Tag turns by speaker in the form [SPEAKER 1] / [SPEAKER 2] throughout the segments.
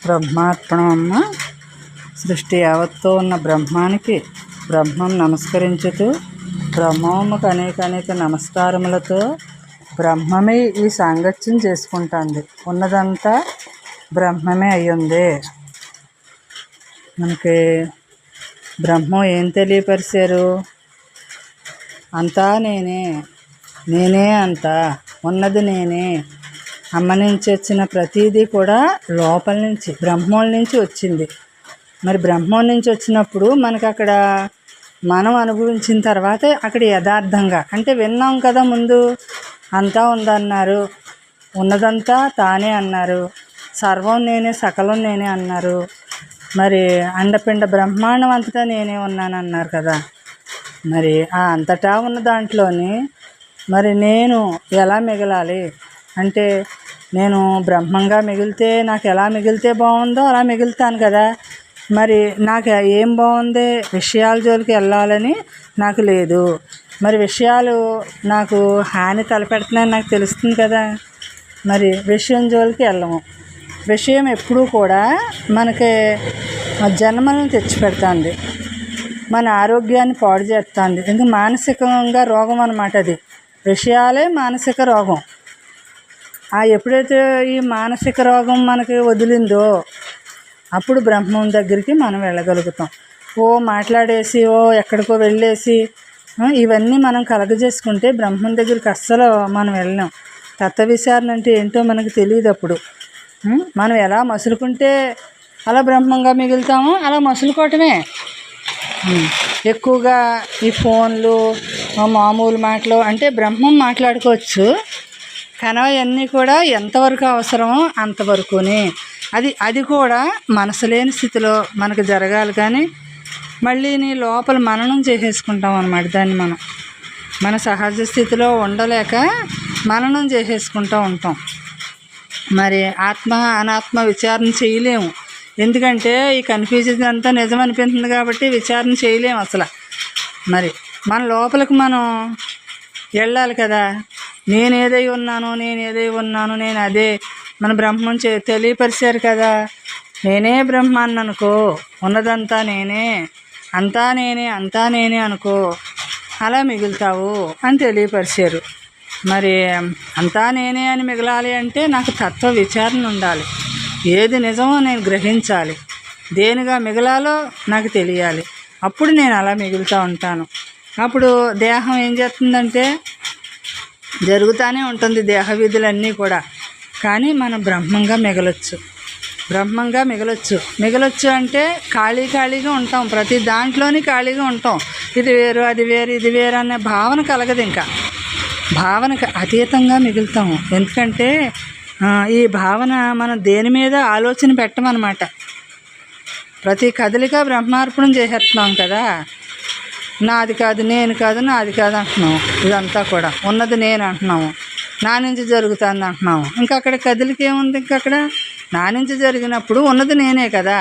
[SPEAKER 1] బ్రహ్మార్పణం. సృష్టి యావత్తో ఉన్న బ్రహ్మానికి బ్రహ్మం నమస్కరించుతూ బ్రహ్మముకు అనేక నమస్కారములతో బ్రహ్మమే ఈ సాంగత్యం చేసుకుంటుంది. ఉన్నదంతా బ్రహ్మమే అయ్యింది. మనకి బ్రహ్మం ఏం తెలియపరిచారు? అంతా నేనే, నేనే అంతా, ఉన్నది నేనే. అమ్మ నుంచి వచ్చిన ప్రతిదీ కూడా లోపల నుంచి బ్రహ్మం నుంచి వచ్చింది. మరి బ్రహ్మం నుంచి వచ్చినప్పుడు మనకు అక్కడ మనం అనుభవించిన తర్వాత అక్కడ యథార్థంగా అంటే విన్నాం కదా, ముందు అంతా ఉందన్నారు, ఉన్నదంతా తానే అన్నారు, సర్వం నేనే సకలం నేనే అన్నారు, మరి అండపిండ బ్రహ్మాండం అంతటా నేనే ఉన్నానన్నారు కదా. మరి ఆ అంతటా ఉన్న దాంట్లోని మరి నేను ఎలా మిగలాలి అంటే, నేను బ్రహ్మంగా మిగిలితే నాకు ఎలా మిగిలితే బాగుందో అలా మిగులుతాను కదా. మరి నాకు ఏం బాగుంది, విషయాల జోలికి వెళ్ళాలని నాకు లేదు. మరి విషయాలు నాకు హాని తలపెడుతున్నాయని నాకు తెలుస్తుంది కదా. మరి విషయం జోలికి వెళ్ళము. విషయం ఎప్పుడూ కూడా మనకి జన్మలను తెచ్చిపెడుతుంది, మన ఆరోగ్యాన్ని పాడు చేస్తుంది. ఇంకా మానసికంగా రోగం అన్నమాట అది. విషయాలే మానసిక రోగం. ఎప్పుడైతే ఈ మానసిక రోగం మనకి వదిలిందో అప్పుడు బ్రహ్మం దగ్గరికి మనం వెళ్ళగలుగుతాం. మాట్లాడేసి ఎక్కడికో వెళ్ళేసి ఇవన్నీ మనం కలగజేసుకుంటే బ్రహ్మం దగ్గరికి అస్సలు మనం వెళ్ళాం. తత్వ విచారణ అంటే ఏంటో మనకు తెలియదు. అప్పుడు మనం ఎలా మసులుకుంటే అలా బ్రహ్మంగా మిగులుతామో అలా మసులుకోవటమే. ఎక్కువగా ఈ ఫోన్లు మామూలు మాటలు అంటే బ్రహ్మం మాట్లాడుకోవచ్చు, కానీ అవన్నీ కూడా ఎంతవరకు అవసరమో అంతవరకుని. అది కూడా మనసు లేని స్థితిలో మనకు జరగాలి. కానీ మళ్ళీ నీ లోపల మననం చేసేసుకుంటాం అన్నమాట. దాన్ని మన సహజ స్థితిలో ఉండలేక మననం చేసేసుకుంటూ ఉంటాం. మరి ఆత్మ అనాత్మ విచారణ చేయలేము. ఎందుకంటే ఈ కన్ఫ్యూజన్ అంతా నిజం అనిపిస్తుంది కాబట్టి విచారణ చేయలేము అసలు. మరి మన లోపలికి మనం వెళ్ళాలి కదా. నేనేదై ఉన్నాను, నేను అదే మన బ్రహ్మం తెలియపరిచారు కదా. నేనే బ్రహ్మాన్ని అనుకో, ఉన్నదంతా నేనే, అంతా నేనే అనుకో, అలా మిగులుతావు అని తెలియపరిచారు. మరి అంతా నేనే అని మిగలాలి అంటే నాకు తత్వ విచారణ ఉండాలి. ఏది నిజమో నేను గ్రహించాలి, దేనిగా మిగలాలో నాకు తెలియాలి. అప్పుడు నేను అలా మిగులుతూ ఉంటాను. అప్పుడు దేహం ఏం చేస్తుందంటే జరుగుతూనే ఉంటుంది, దేహ విధులన్నీ కూడా. కానీ మనం బ్రహ్మంగా మిగలొచ్చు అంటే ఖాళీగా ఉంటాం. ప్రతి దాంట్లోని ఖాళీగా ఉంటాం. ఇది వేరు అది వేరు ఇది వేరు అనే భావన కలగదు. ఇంకా భావనకు అతీతంగా మిగులుతాము. ఎందుకంటే ఈ భావన మనం దేని మీద ఆలోచన పెట్టమన్నమాట. ప్రతి కదలిక బ్రహ్మార్పణం చేసేస్తున్నాం కదా. నాది కాదు, నేను కాదు, నాది కాదు అంటున్నాము. ఇదంతా కూడా ఉన్నది నేను అంటున్నాము, నా నుంచి జరుగుతుంది అంటున్నాము. ఇంకా అక్కడ కదలిక ఏముంది? ఇంకా అక్కడ నా నుంచి జరిగినప్పుడు ఉన్నది నేనే కదా.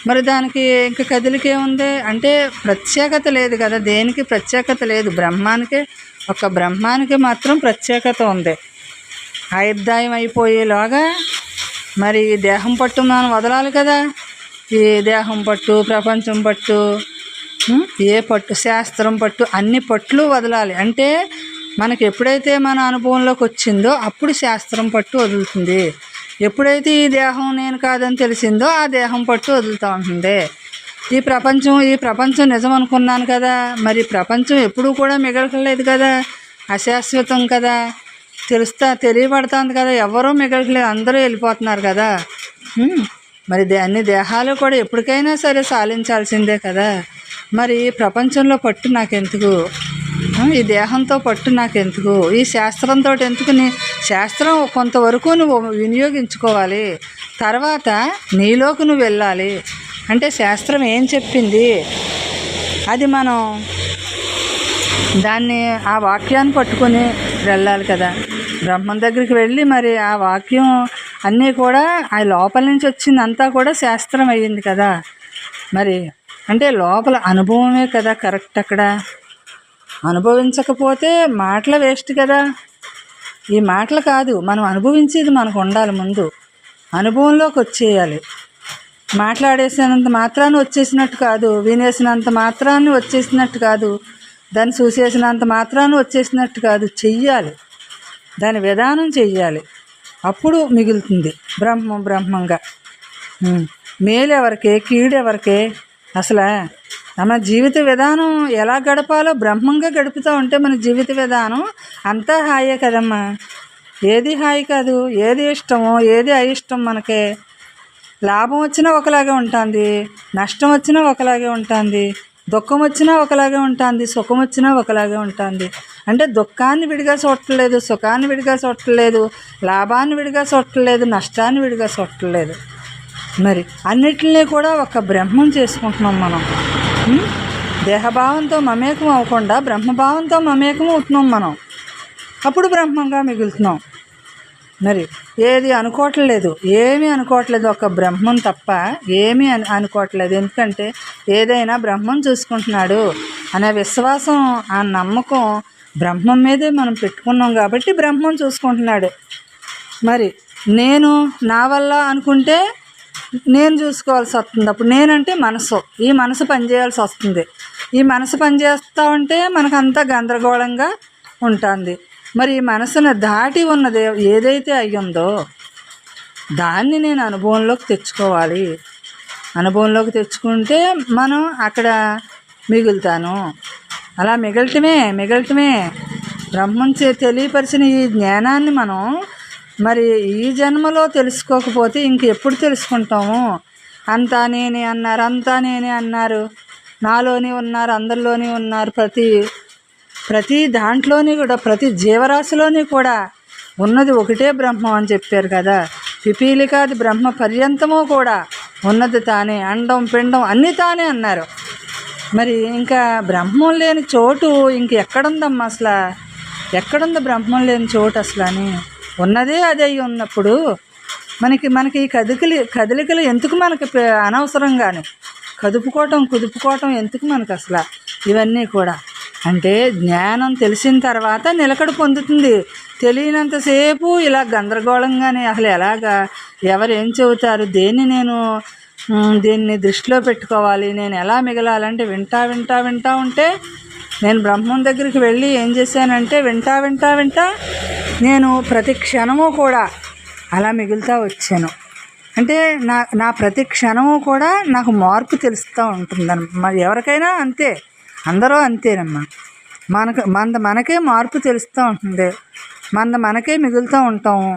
[SPEAKER 1] మరి దానికి ఇంకా కదలిక ఏముంది అంటే ప్రత్యేకత లేదు కదా. దేనికి ప్రత్యేకత లేదు. బ్రహ్మానికి మాత్రం ప్రత్యేకత ఉంది. ఆయుర్దాయం అయిపోయేలాగా మరి దేహం పట్టు మనం వదలాలి కదా. ఈ దేహం పట్టు, ప్రపంచం పట్టు, ఏ పట్టు, శాస్త్రం పట్టు, అన్ని పట్లు వదలాలి. అంటే మనకి ఎప్పుడైతే మన అనుభవంలోకి వచ్చిందో అప్పుడు శాస్త్రం పట్టు వదులుతుంది. ఎప్పుడైతే ఈ దేహం నేను కాదని తెలిసిందో ఆ దేహం పట్టు వదులుతూ ఉంటుంది. ఈ ప్రపంచం నిజం అనుకున్నాను కదా. మరి ప్రపంచం ఎప్పుడూ కూడా మిగలలేదు కదా, అశాశ్వతం కదా, తెలియబడుతుంది కదా. ఎవరూ మిగలట్లేదు, అందరూ వెళ్ళిపోతున్నారు కదా. మరి అన్ని దేహాలు కూడా ఎప్పటికైనా సరే సాలించాల్సిందే కదా. మరి ప్రపంచంలో పట్టు నాకెందుకు, ఈ దేహంతో పట్టు నాకెందుకు, ఈ శాస్త్రంతో ఎందుకు? శాస్త్రం కొంతవరకు నువ్వు వినియోగించుకోవాలి, తర్వాత నీలోకి నువ్వు వెళ్ళాలి. అంటే శాస్త్రం ఏం చెప్పింది అది మనం దాన్ని ఆ వాక్యాన్ని పట్టుకొని వెళ్ళాలి కదా. బ్రహ్మం దగ్గరికి వెళ్ళి మరి ఆ వాక్యం అన్నీ కూడా ఆ లోపల నుంచి వచ్చిందంతా కూడా శాస్త్రం అయ్యింది కదా. మరి అంటే లోపల అనుభవమే కదా కరెక్ట్. అక్కడ అనుభవించకపోతే మాటలు వేస్ట్ కదా. ఈ మాటలు కాదు, మనం అనుభవించేది మనకు ఉండాలి ముందు. అనుభవంలోకి వచ్చేయాలి. మాట్లాడేసినంత మాత్రాన్ని వచ్చేసినట్టు కాదు, వినేసినంత మాత్రాన్ని వచ్చేసినట్టు కాదు, దాన్ని చూసేసినంత మాత్రాన్ని వచ్చేసినట్టు కాదు, చెయ్యాలి. దాని విధానం చెయ్యాలి. అప్పుడు మిగులుతుంది బ్రహ్మంగా. మేలెవరికే కీడెవరికే? అసలు మన జీవిత విధానం ఎలా గడపాలో బ్రహ్మంగా గడుపుతూ ఉంటే మన జీవిత విధానం అంతా హాయే కదమ్మా. ఏది హాయి కాదు, ఏది ఇష్టమో ఏది అయిష్టం. మనకే లాభం వచ్చినా ఒకలాగే ఉంటుంది, నష్టం వచ్చినా ఒకలాగే ఉంటుంది, దుఃఖం వచ్చినా ఒకలాగే ఉంటుంది, సుఖం వచ్చినా ఒకలాగే ఉంటుంది. అంటే దుఃఖాన్ని విడిగా చూడట్లేదు, సుఖాన్ని విడిగా చూడట్లేదు, లాభాన్ని విడిగా చూడట్లేదు, నష్టాన్ని విడిగా చూడట్లేదు. మరి అన్నిటినీ కూడా ఒక బ్రహ్మం చేసుకుంటున్నాం మనం. దేహభావంతో మమేకం అవ్వకుండా బ్రహ్మభావంతో మమేకం అవుతున్నాం మనం. అప్పుడు బ్రహ్మంగా మిగులుతున్నాం. మరి ఏది అనుకోవట్లేదు, ఏమీ అనుకోవట్లేదు, ఒక బ్రహ్మం తప్ప ఏమీ అనుకోవట్లేదు. ఎందుకంటే ఏదైనా బ్రహ్మం చూసుకుంటున్నాడు అనే విశ్వాసం, ఆ నమ్మకం బ్రహ్మం మీదే మనం పెట్టుకున్నాం కాబట్టి బ్రహ్మం చూసుకుంటున్నాడు. మరి నేను నా వల్ల అనుకుంటే నేను చూసుకోవాల్సి వస్తుంది. అప్పుడు నేనంటే మనసు, ఈ మనసు పనిచేయాల్సి వస్తుంది. ఈ మనసు పనిచేస్తూ ఉంటే మనకంతా గందరగోళంగా ఉంటుంది. మరి ఈ మనసును దాటి ఉన్నది ఏదైతే అయ్యిందో దాన్ని నేను అనుభవంలోకి తెచ్చుకోవాలి. అనుభవంలోకి తెచ్చుకుంటే మనం అక్కడ మిగులుతాను. అలా మిగలటమే బ్రహ్మం తెలియపరిచిన ఈ జ్ఞానాన్ని మనం మరి ఈ జన్మలో తెలుసుకోకపోతే ఇంకెప్పుడు తెలుసుకుంటాము? అంతా నేనే అన్నారు, నాలోని ఉన్నారు, అందరిలోని ఉన్నారు. ప్రతి దాంట్లోని కూడా, ప్రతి జీవరాశిలోని కూడా ఉన్నది ఒకటే బ్రహ్మం అని చెప్పారు కదా. పిపీలికాది బ్రహ్మ పర్యంతము కూడా ఉన్నది తానే, అండం పిండం అన్నీ తానే అన్నారు. మరి ఇంకా బ్రహ్మం లేని చోటు ఇంక ఎక్కడుందమ్మా? అసలు ఎక్కడుంది బ్రహ్మం లేని చోటు అసలు? అని ఉన్నదే అదే ఉన్నప్పుడు మనకి ఈ కదలికలు ఎందుకు? మనకి అనవసరంగానే కుదుపుకోవటం ఎందుకు మనకు అసలు? ఇవన్నీ కూడా అంటే జ్ఞానం తెలిసిన తర్వాత నిలకడ పొందుతుంది. తెలియనంతసేపు ఇలా గందరగోళంగానే అసలు ఎలాగా, ఎవరు ఏం చెబుతారు, దీన్ని దృష్టిలో పెట్టుకోవాలి, నేను ఎలా మిగలాలంటే వింటా ఉంటే నేను బ్రహ్మం దగ్గరికి వెళ్ళి ఏం చేశానంటే వింటా నేను ప్రతి క్షణము కూడా అలా మిగులుతూ వచ్చాను. అంటే నా ప్రతి క్షణము కూడా నాకు మార్పు తెలుస్తూ ఉంటుందన్న. మరి ఎవరికైనా అంతే, అందరూ అంతేనమ్మా. మనకే మార్పు తెలుస్తూ ఉంటుంది, మనకే మిగులుతూ ఉంటాము.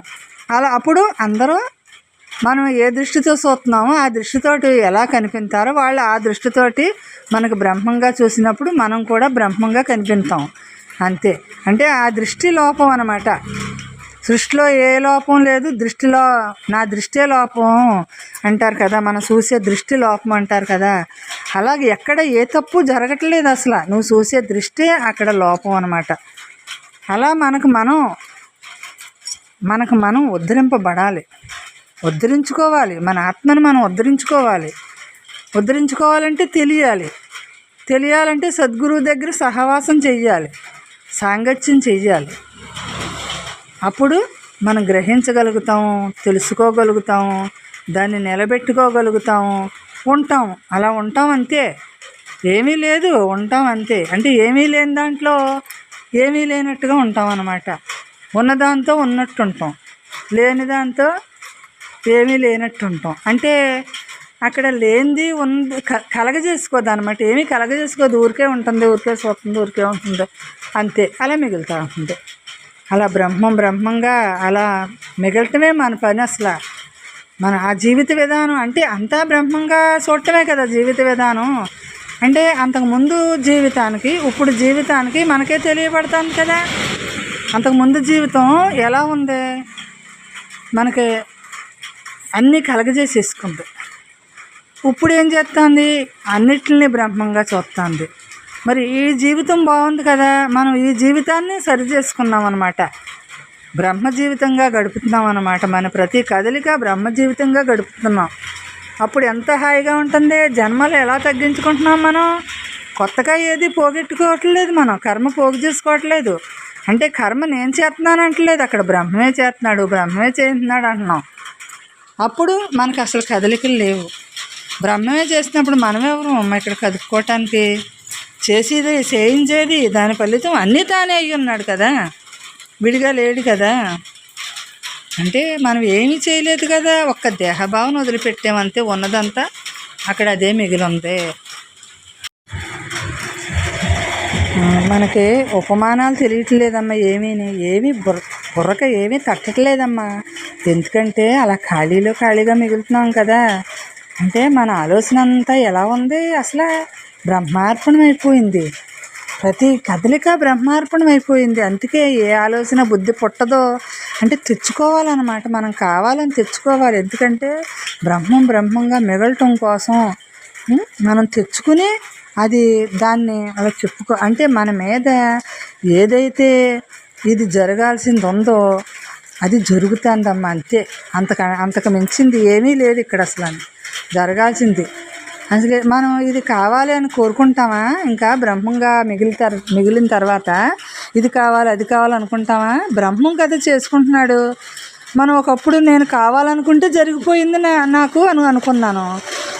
[SPEAKER 1] అలా అప్పుడు అందరూ మనం ఏ దృష్టితో చూస్తున్నామో ఆ దృష్టితోటి ఎలా కనిపిస్తారో వాళ్ళు ఆ దృష్టితోటి మనకు బ్రహ్మంగా చూసినప్పుడు మనం కూడా బ్రహ్మంగా కనిపిస్తాం. అంతే. అంటే ఆ దృష్టి లోపం అన్నమాట. సృష్టిలో ఏ లోపం లేదు, నా దృష్టే లోపం అంటారు కదా, మనం చూసే దృష్టి లోపం అంటారు కదా. అలాగే ఎక్కడ ఏ తప్పు జరగట్లేదు అసలు, నువ్వు చూసే దృష్టే అక్కడ లోపం అన్నమాట. అలా మనకు మనం ఉద్ధరించుకోవాలి, మన ఆత్మను మనం ఉద్ధరించుకోవాలంటే తెలియాలంటే సద్గురువు దగ్గర సహవాసం చెయ్యాలి, సాంగత్యం చెయ్యాలి. అప్పుడు మనం గ్రహించగలుగుతాము, తెలుసుకోగలుగుతాము, దాన్ని నిలబెట్టుకోగలుగుతాము, అలా ఉంటాం అంతే. ఏమీ లేదు, ఉంటాం అంతే. అంటే ఏమీ లేని దాంట్లో ఏమీ లేనట్టుగా ఉంటాం అన్నమాట. ఉన్నదాంతో ఉన్నట్టు ఉంటాం, లేని దాంతో ఏమీ లేనట్టు ఉంటాం. అంటే అక్కడ లేనిది ఉంది కలగజేసుకోదు అన్నమాట. ఏమీ కలగజేసుకోదు, ఊరికే ఉంటుంది, ఊరికే చూస్తుంది, ఊరికే ఉంటుంది అంతే. అలా మిగులుతూ ఉంటుంది. అలా బ్రహ్మంగా అలా మిగలటమే మన పని అసలు. మన ఆ జీవిత విధానం అంటే అంతా బ్రహ్మంగా చూడటమే కదా జీవిత విధానం. అంటే అంతకుముందు జీవితానికి ఇప్పుడు జీవితానికి మనకే తెలియబడుతుంది కదా. అంతకుముందు జీవితం ఎలా ఉంది, మనకి అన్నీ కలగజేసేసుకుంది. ఇప్పుడు ఏం చేస్తుంది, అన్నిటిని బ్రహ్మంగా చూస్తుంది. మరి ఈ జీవితం బాగుంది కదా, మనం ఈ జీవితాన్ని సరి చేసుకున్నాం అన్నమాట, బ్రహ్మ జీవితంగా గడుపుతున్నాం అన్నమాట. మన ప్రతి కదలిక బ్రహ్మ జీవితంగా గడుపుతున్నాం. అప్పుడు ఎంత హాయిగా ఉంటుంది. జన్మలు ఎలా తగ్గించుకుంటున్నాం మనం, కొత్తగా ఏది పోగొట్టుకోవట్లేదు, మనం కర్మ పోగు చేసుకోవట్లేదు. అంటే కర్మ నేను చేస్తున్నాను అంటలేదు, అక్కడ బ్రహ్మే చేస్తున్నాడు, బ్రహ్మే చేస్తున్నాడు అంటున్నాం. అప్పుడు మనకు అసలు కదలికలు లేవు. బ్రహ్మమే చేసినప్పుడు మనమెవరు ఇక్కడ కదుపుకోవటానికి? చేసేది చేయించేది దాని ఫలితం అన్నీ తానే అయ్యి ఉన్నాడు కదా, విడిగా లేడు కదా. అంటే మనం ఏమీ చేయలేదు కదా, ఒక్క దేహభావన వదిలిపెట్టామంతే. ఉన్నదంతా అక్కడ అదే మిగిలి ఉంది. మనకి ఉపమానాలు తెలియట్లేదమ్మా. ఏమీ బుర్రక ఏమీ తట్టట్లేదమ్మా. ఎందుకంటే అలా ఖాళీగా మిగులుతున్నాం కదా. అంటే మన ఆలోచన అంతా ఎలా ఉంది, అసలు బ్రహ్మార్పణం అయిపోయింది. ప్రతి కదలిక బ్రహ్మార్పణం అయిపోయింది. అందుకే ఏ ఆలోచన బుద్ధి పుట్టదో అంటే తెచ్చుకోవాలన్నమాట. మనం కావాలని తెచ్చుకోవాలి. ఎందుకంటే బ్రహ్మంగా మిగలటం కోసం మనం తెచ్చుకుని అది దాన్ని అలా చెప్పుకో. అంటే మన మీద ఏదైతే ఇది జరగాల్సింది ఉందో అది జరుగుతుందమ్మా, అంతే. అంతకు మించింది ఏమీ లేదు ఇక్కడ. అసలు జరగాల్సింది అసలు మనం ఇది కావాలి అని కోరుకుంటామా? ఇంకా బ్రహ్మంగా మిగిలిన తర్వాత ఇది కావాలి అది కావాలనుకుంటామా? బ్రహ్మం కదా చేసుకుంటున్నాడు. మనం ఒకప్పుడు నేను కావాలనుకుంటే జరిగిపోయింది నాకు అనుకున్నాను.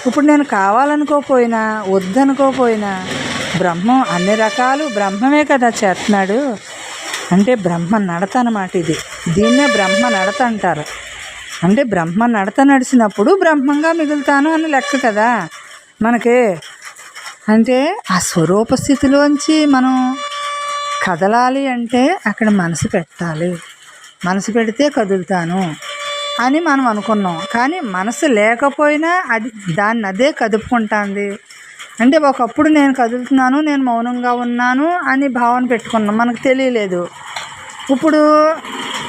[SPEAKER 1] ఇప్పుడు నేను కావాలనుకోపోయినా వద్దనుకోపోయినా బ్రహ్మం అన్ని రకాలు బ్రహ్మమే కదా చేస్తున్నాడు. అంటే బ్రహ్మ నడత అన్నమాట ఇది. దీన్నే బ్రహ్మ నడత అంటారు. అంటే బ్రహ్మ నడత నడిచినప్పుడు బ్రహ్మంగా మిగులుతాను అని లెక్క కదా మనకి. అంటే ఆ స్వరూప స్థితిలోంచి మనం కదలాలి అంటే అక్కడ మనసు పెట్టాలి. మనసు పెడితే కదులుతాను అని మనం అనుకున్నాం. కానీ మనసు లేకపోయినా అది దాన్ని అదే కదుపుకుంటుంది. అంటే ఒకప్పుడు నేను కదులుతున్నాను, నేను మౌనంగా ఉన్నాను అని భావన పెట్టుకున్నాం, మనకు తెలియలేదు. ఇప్పుడు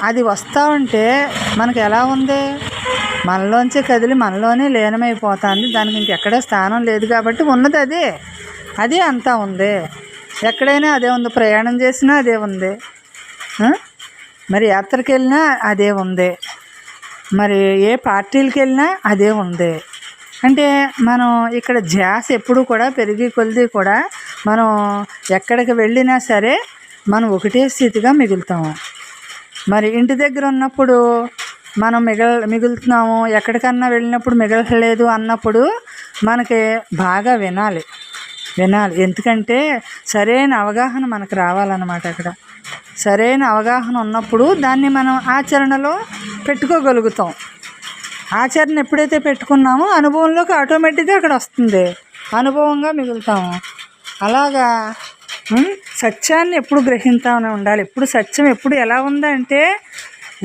[SPEAKER 1] అది వస్తూ ఉంటే మనకు ఎలా ఉంది, మనలోంచే కదిలి మనలోనే లీనమైపోతుంది. దానికి ఇంకెక్కడే స్థానం లేదు కాబట్టి ఉన్నది అదే అంతా ఉంది. ఎక్కడైనా అదే ఉంది. ప్రయాణం చేసినా అదే ఉంది. మరి యాత్రకి వెళ్ళినా అదే ఉంది. మరి ఏ పార్టీలకు వెళ్ళినా అదే ఉంది. అంటే మనం ఇక్కడ ధ్యాస ఎప్పుడు కూడా పెరిగి కొలిది కూడా మనం ఎక్కడికి వెళ్ళినా సరే మనం ఒకటే స్థితిగా మిగులుతాము. మరి ఇంటి దగ్గర ఉన్నప్పుడు మనం మిగులుతున్నాము, ఎక్కడికన్నా వెళ్ళినప్పుడు మిగలలేదు అన్నప్పుడు మనకి బాగా వినాలి. ఎందుకంటే సరైన అవగాహన మనకు రావాలన్నమాట. అక్కడ సరైన అవగాహన ఉన్నప్పుడు దాన్ని మనం ఆచరణలో పెట్టుకోగలుగుతాం. ఆచరణ ఎప్పుడైతే పెట్టుకున్నామో అనుభవంలోకి ఆటోమేటిక్గా అక్కడ వస్తుంది, అనుభవంగా మిగులుతాము. అలాగా సత్యాన్ని ఎప్పుడు గ్రహించామని ఉండాలి. ఎప్పుడు సత్యం ఎప్పుడు ఎలా ఉందంటే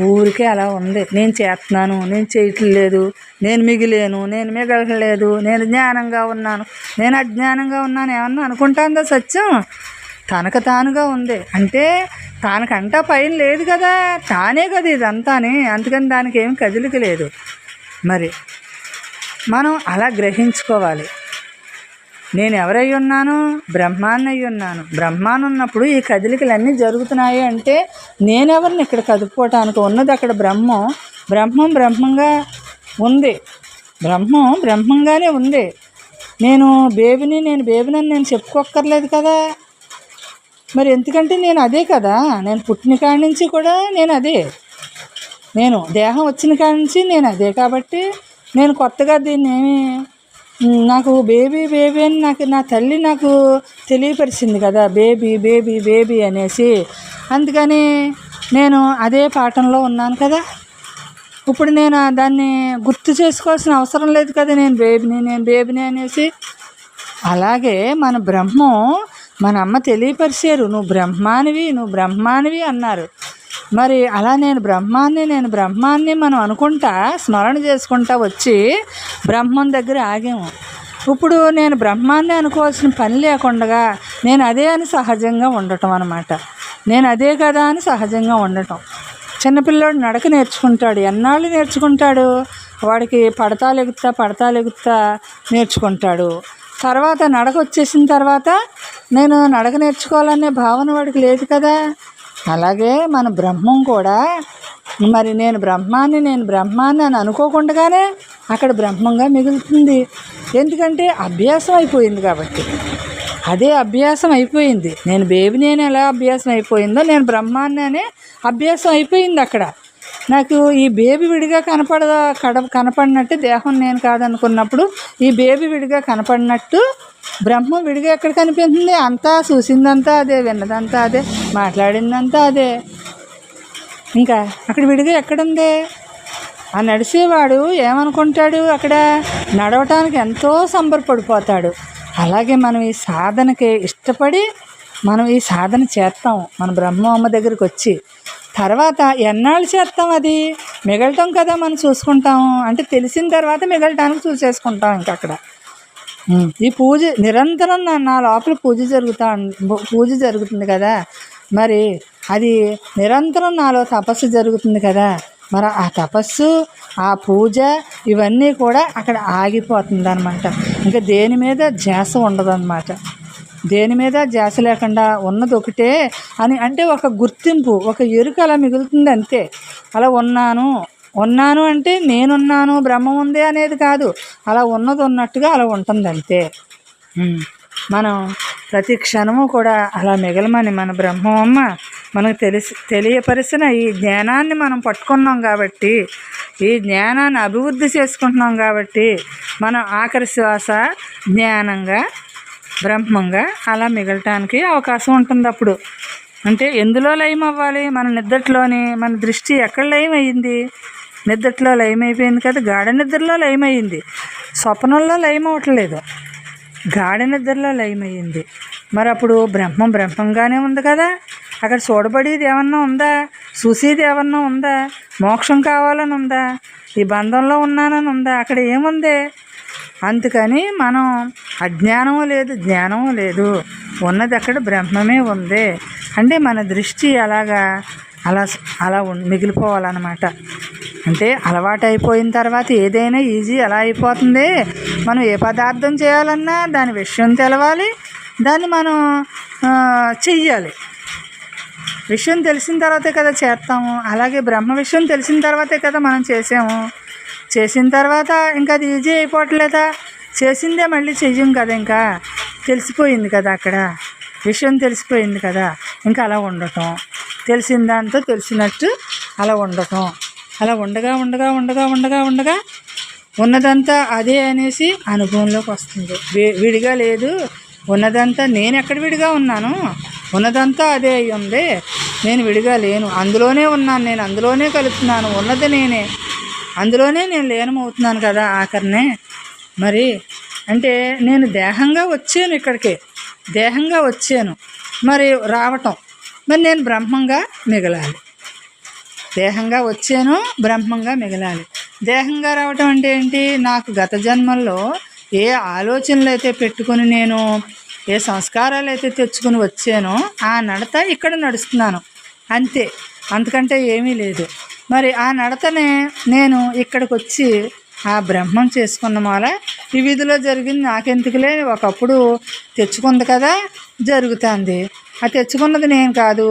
[SPEAKER 1] ఊరికే అలా ఉంది. నేను చేస్తున్నాను, నేను చేయట్లేదు, నేను మిగిలేను, నేను మిగలలేదు, నేను జ్ఞానంగా ఉన్నాను, నేను అజ్ఞానంగా ఉన్నాను ఏమన్నా అనుకుంటాందా? సత్యం తనకు తానుగా ఉంది. అంటే తనకంటా పైన లేదు కదా, తానే కదా ఇదంతాని. అందుకని దానికి ఏం కదిలిక లేదు. మరి మనం అలా గ్రహించుకోవాలి. నేను ఎవరై ఉన్నాను? బ్రహ్మాన్ని అయి ఉన్నాను. బ్రహ్మాన్ని ఉన్నప్పుడు ఈ కదలికలన్నీ జరుగుతున్నాయి అంటే నేనెవరిని ఇక్కడ కదుపుకోవటానికి? ఉన్నది అక్కడ బ్రహ్మం బ్రహ్మంగా ఉంది. బ్రహ్మంగానే ఉంది. నేను బేబీని నేను చెప్పుకోక్కర్లేదు కదా. మరి ఎందుకంటే నేను అదే కదా. నేను పుట్టిన కాడి నుంచి కూడా నేను అదే. నేను దేహం వచ్చిన కాడి నుంచి నేను అదే. కాబట్టి నేను కొత్తగా దీన్ని నాకు బేబీ అని నా తల్లి నాకు తెలియపరిచింది కదా, బేబీ అనేసి. అందుకని నేను అదే పాఠంలో ఉన్నాను కదా. ఇప్పుడు నేను దాన్ని గుర్తు చేసుకోవాల్సిన అవసరం లేదు కదా, నేను బేబీని అనేసి. అలాగే మన బ్రహ్మం మన అమ్మ తెలియపరిచారు, నువ్వు బ్రహ్మానివి అన్నారు. మరి అలా నేను బ్రహ్మాన్ని మనం అనుకుంటా స్మరణ చేసుకుంటా వచ్చి బ్రహ్మం దగ్గర ఆగాము. ఇప్పుడు నేను బ్రహ్మాన్ని అనుకోవాల్సిన పని లేకుండా నేను అదే అని సహజంగా ఉండటం అన్నమాట. నేను అదే కదా అని సహజంగా ఉండటం. చిన్నపిల్లాడు నడక నేర్చుకుంటాడు. ఎన్నాళ్ళు నేర్చుకుంటాడు? వాడికి పడతా లెగుతా నేర్చుకుంటాడు. తర్వాత నడక వచ్చేసిన తర్వాత నేను నడక నేర్చుకోవాలనే భావన వాడికి లేదు కదా. అలాగే మన బ్రహ్మం కూడా మరి నేను బ్రహ్మాన్ని అని అనుకోకుండానే అక్కడ బ్రహ్మంగా మిగులుతుంది. ఎందుకంటే అభ్యాసం అయిపోయింది కాబట్టి. అదే అభ్యాసం అయిపోయింది. నేను బేబీని ఎలా అభ్యాసం అయిపోయిందో నేను బ్రహ్మాన్ని అనే అభ్యాసం అయిపోయింది అక్కడ. నాకు ఈ బేబీ విడిగా కనపడినట్టు దేహం నేను కాదనుకున్నప్పుడు ఈ బేబీ విడిగా కనపడినట్టు బ్రహ్మం విడిగా ఎక్కడ కనిపిస్తుంది? అంతా చూసిందంతా అదే, విన్నదంతా అదే, మాట్లాడిందంతా అదే. ఇంకా అక్కడ విడిగా ఎక్కడుంది? ఆ నడిచేవాడు ఏమనుకుంటాడు? అక్కడ నడవటానికి ఎంతో సంబరపడిపోతాడు. అలాగే మనం ఈ సాధనకి ఇష్టపడి మనం ఈ సాధన చేస్తాం మన బ్రహ్మమ్మ దగ్గరికి వచ్చి. తర్వాత ఎన్నాళ్ళు చేస్తాం? అది మిగలటం కదా మనం చూసుకుంటాము. అంటే తెలిసిన తర్వాత మిగలటానికి చూసేసుకుంటాం. ఇంకా అక్కడ ఈ పూజ నిరంతరం నా లోపల పూజ జరుగుతుంది కదా. మరి అది నిరంతరం నాలో తపస్సు జరుగుతుంది కదా. మరి ఆ తపస్సు, ఆ పూజ ఇవన్నీ కూడా అక్కడ ఆగిపోతుంది అనమాట. ఇంకా దేని మీద ధ్యాస ఉండదు అన్నమాట. దేని మీద ధ్యాస లేకుండా ఉన్నది ఒకటే అని, అంటే ఒక గుర్తింపు, ఒక ఎరుక అలా మిగులుతుంది అంతే. అలా ఉన్నాను అంటే నేనున్నాను, బ్రహ్మం ఉంది అనేది కాదు. అలా ఉన్నది ఉన్నట్టుగా అలా ఉంటుంది అంతే. మనం ప్రతి క్షణము కూడా అలా మిగలమని మన బ్రహ్మమ్మ మనకు తెలియపరిచిన ఈ జ్ఞానాన్ని మనం పట్టుకున్నాం కాబట్టి, ఈ జ్ఞానాన్ని అభివృద్ధి చేసుకుంటున్నాం కాబట్టి మనం ఆఖరి శ్వాస జ్ఞానంగా బ్రహ్మంగా అలా మిగలటానికి అవకాశం ఉంటుంది. అప్పుడు అంటే ఎందులో లయం అవ్వాలి? మన నిద్రలోని. మన దృష్టి ఎక్కడ లయం అయ్యింది? నిద్రలో లయం అయిపోయింది కదా. గాఢ నిద్రలో లయం అయ్యింది, స్వప్నంలో లయం అవ్వట్లేదు, గాఢ నిద్రలో లయం అయ్యింది. మరి అప్పుడు బ్రహ్మంగానే ఉంది కదా. అక్కడ చూడబడేది ఏమన్నా ఉందా? చూసేది ఏమన్నా ఉందా? మోక్షం కావాలని ఉందా? ఈ బంధంలో ఉన్నానని ఉందా? అక్కడ ఏముంది? అందుకని మనం అజ్ఞానము లేదు, జ్ఞానము లేదు, ఉన్నది అక్కడ బ్రహ్మమే ఉంది. అంటే మన దృష్టి అలా మిగిలిపోవాలన్నమాట. అంటే అలవాటు అయిపోయిన తర్వాత ఏదైనా ఈజీ ఎలా అయిపోతుంది. మనం ఏ పదార్థం చేయాలన్నా దాని విషయం తెలవాలి, దాన్ని మనం చెయ్యాలి. విషయం తెలిసిన తర్వాతే కదా చేస్తాము. అలాగే బ్రహ్మ విషయం తెలిసిన తర్వాతే కదా మనం చేసాము. చేసిన తర్వాత ఇంకా అది ఈజీ అయిపోవట్లేదా? చేసిందే మళ్ళీ చెయ్యం కదా. ఇంకా తెలిసిపోయింది కదా, అక్కడ విషయం తెలిసిపోయింది కదా. ఇంకా అలా ఉండటం, తెలిసిన దాంతో తెలిసినట్టు అలా ఉండటం. అలా ఉండగా ఉన్నదంతా అదే అనేసి అనుభవంలోకి వస్తుంది. విడిగా లేదు ఉన్నదంతా. నేను ఎక్కడ విడిగా ఉన్నాను? ఉన్నదంతా అదే అయి ఉంది. నేను విడిగా లేను, అందులోనే ఉన్నాను, నేను అందులోనే కలుపుతున్నాను. ఉన్నది నేనే, అందులోనే నేను లీనమవుతున్నాను కదా ఆఖరినే. మరి అంటే నేను దేహంగా వచ్చాను, ఇక్కడికి దేహంగా వచ్చాను. మరి రావటం, మరి నేను బ్రహ్మంగా మిగలాలి. దేహంగా వచ్చాను, బ్రహ్మంగా మిగలాలి. దేహంగా రావటం అంటే ఏంటి? నాకు గత జన్మల్లో ఏ ఆలోచనలు అయితే పెట్టుకుని నేను ఏ సంస్కారాలు అయితే తెచ్చుకుని వచ్చానో ఆ నడత ఇక్కడ నడుస్తున్నాను అంతే, అంతకంటే ఏమీ లేదు. మరి ఆ నడతనే నేను ఇక్కడికి వచ్చి ఆ బ్రహ్మం చేసుకున్న మాల ఈ వీధిలో జరిగింది నాకెందుకులే, ఒకప్పుడు తెచ్చుకుంది కదా జరుగుతుంది. ఆ తెచ్చుకున్నది నేను కాదు,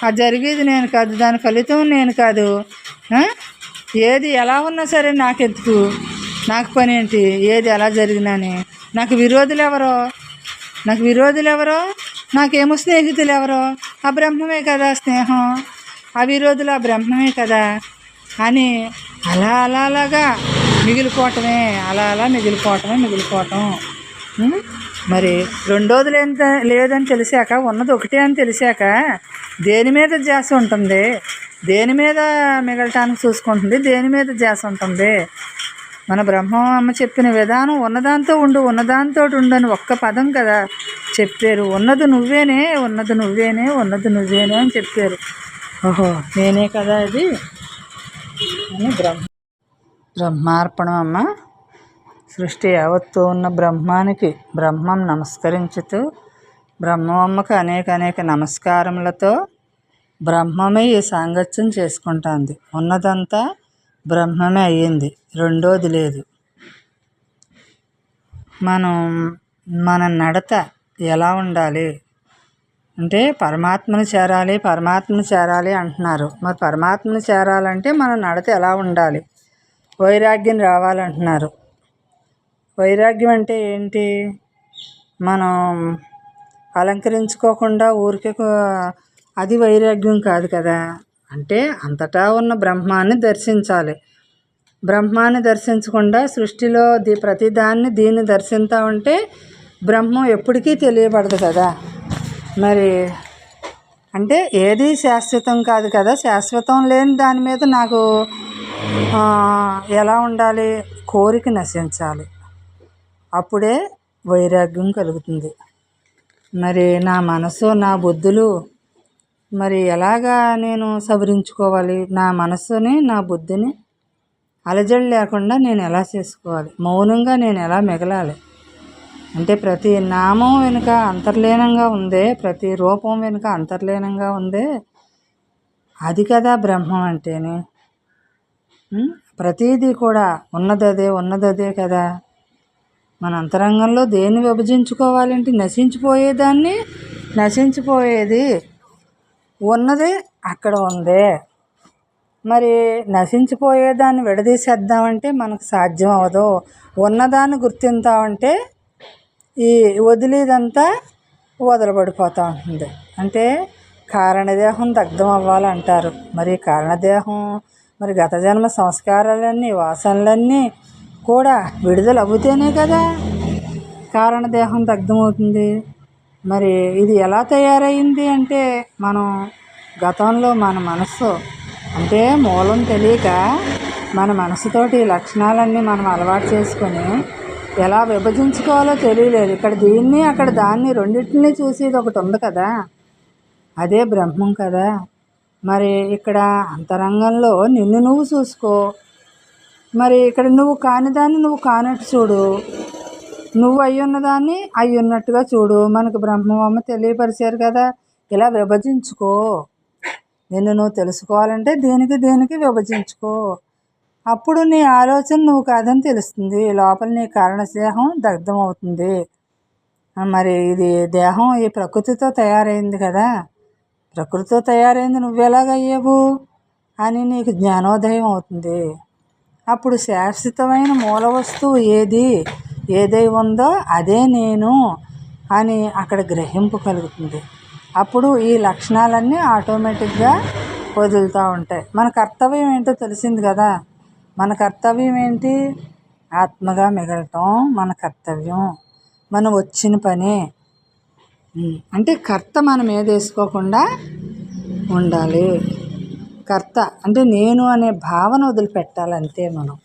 [SPEAKER 1] ఆ జరిగేది నేను కాదు, దాని ఫలితం నేను కాదు. ఏది ఎలా ఉన్నా సరే నాకెందుకు, నాకు పని ఏంటి? ఏది ఎలా జరిగినాని నాకు విరోధులు ఎవరో, నాకేమో స్నేహితులు ఎవరో? ఆ బ్రహ్మమే కదా స్నేహం, ఆ విరోధులు ఆ బ్రహ్మమే కదా అని అలాగా మిగిలిపోవటమే. అలా మిగిలిపోవటం. మరి రెండోది లేదని తెలిసాక, ఉన్నది ఒకటే అని తెలిసాక దేని మీద ధ్యాస ఉంటుంది? దేని మీద మిగలటానికి చూసుకుంటుంది? దేని మీద ధ్యాస ఉంటుంది? మన బ్రహ్మమ్మ చెప్పిన విధానం ఉన్నదాంతో ఉన్నదాంతో అని ఒక్క పదం కదా చెప్పారు. ఉన్నది నువ్వేనే అని చెప్పారు. ఓహో, నేనే కదా అది అని బ్రహ్మార్పణం అమ్మ. సృష్టి యావత్తు ఉన్న బ్రహ్మం నమస్కరించుతూ, బ్రహ్మమ్మకు అనేక నమస్కారములతో బ్రహ్మమే ఈ సాంగత్యం చేసుకుంటుంది. ఉన్నదంతా బ్రహ్మమే అయ్యింది, రెండోది లేదు. మన నడత ఎలా ఉండాలి అంటే పరమాత్మను చేరాలి అంటున్నారు. మరి పరమాత్మను చేరాలంటే మన నడత ఎలా ఉండాలి? వైరాగ్యం రావాలంటున్నారు. వైరాగ్యం అంటే ఏంటి? మనం అలంకరించుకోకుండా ఊరికే అది వైరాగ్యం కాదు కదా. అంటే అంతటా ఉన్న బ్రహ్మాన్ని దర్శించాలి. బ్రహ్మాన్ని దర్శించకుండా సృష్టిలో ప్రతిదాన్ని దీన్ని దర్శిస్తూ ఉంటే బ్రహ్మం ఎప్పటికీ తెలియబడదు కదా. మరి అంటే ఏది శాశ్వతం కాదు కదా. శాశ్వతం లేని దాని మీద నాకు ఎలా ఉండాలి? కోరిక నశించాలి. అప్పుడే వైరాగ్యం కలుగుతుంది. మరి నా మనసు నా బుద్ధులు మరి ఎలాగా నేను సవరించుకోవాలి? నా మనస్సుని నా బుద్ధిని అలజడి లేకుండా నేను ఎలా చేసుకోవాలి? మౌనంగా నేను ఎలా మిగలాలి? అంటే ప్రతి నామం వెనుక అంతర్లీనంగా ఉందే, ప్రతి రూపం వెనుక అంతర్లీనంగా ఉందే, అది కదా బ్రహ్మం అంటేనే. ప్రతీది కూడా ఉన్నదదే కదా. మన అంతరంగంలో దేన్ని విభజించుకోవాలంటే నశించిపోయేదాన్ని నశించిపోయేది ఉన్నది అక్కడ ఉందే. మరి నశించిపోయేదాన్ని విడదీసేద్దామంటే మనకు సాధ్యం అవ్వదు. ఉన్నదాన్ని గుర్తింతామంటే ఈ వదిలేదంతా వదలబడిపోతూ ఉంటుంది. అంటే కారణదేహం దగ్ధం అవ్వాలంటారు. మరి కారణదేహం మరి గత జన్మ సంస్కారాలన్నీ వాసనలన్నీ కూడా విడుదల అవుతేనే కదా కారణదేహం దగ్ధమవుతుంది. మరి ఇది ఎలా తయారైంది అంటే మనం గతంలో మన మనస్సు అంటే మూలం తెలియక మన మనసుతోటి ఈ లక్షణాలన్నీ మనం అలవాటు చేసుకొని ఎలా విభజించుకోవాలో తెలియలేదు. ఇక్కడ దీన్ని అక్కడ దాన్ని రెండింటిని చూసేది ఒకటి ఉంది కదా, అదే బ్రహ్మం కదా. మరి ఇక్కడ అంతరంగంలో నిన్ను నువ్వు చూసుకో. మరి ఇక్కడ నువ్వు కానిదాన్ని నువ్వు కానట్టు చూడు, నువ్వు అయ్యున్నదాన్ని అయ్యున్నట్టుగా చూడు. మనకు బ్రహ్మమ్మ తెలియపరిచారు కదా, ఇలా విభజించుకో. నిన్ను నువ్వు తెలుసుకోవాలంటే దేనికి విభజించుకో. అప్పుడు నీ ఆలోచన నువ్వు కాదని తెలుస్తుంది. లోపల నీ కారణదేహం దగ్ధం అవుతుంది. మరి ఇది దేహం ఈ ప్రకృతితో తయారైంది కదా, ప్రకృతితో తయారైంది నువ్వెలాగయ్యావు అని నీకు జ్ఞానోదయం అవుతుంది. అప్పుడు శాశ్వతమైన మూల వస్తువు ఏదై ఉందో అదే నేను అని అక్కడ గ్రహింపు కలుగుతుంది. అప్పుడు ఈ లక్షణాలన్నీ ఆటోమేటిక్గా వదులుతూ ఉంటాయి. మన కర్తవ్యం ఏంటో తెలిసింది కదా. మన కర్తవ్యం ఏంటి? ఆత్మగా మిగలటం మన కర్తవ్యం, మనం వచ్చిన పని. అంటే కర్త మనం ఏదేసుకోకుండా ఉండాలి. కర్త అంటే నేను అనే భావన వదిలిపెట్టాలంతే మనం.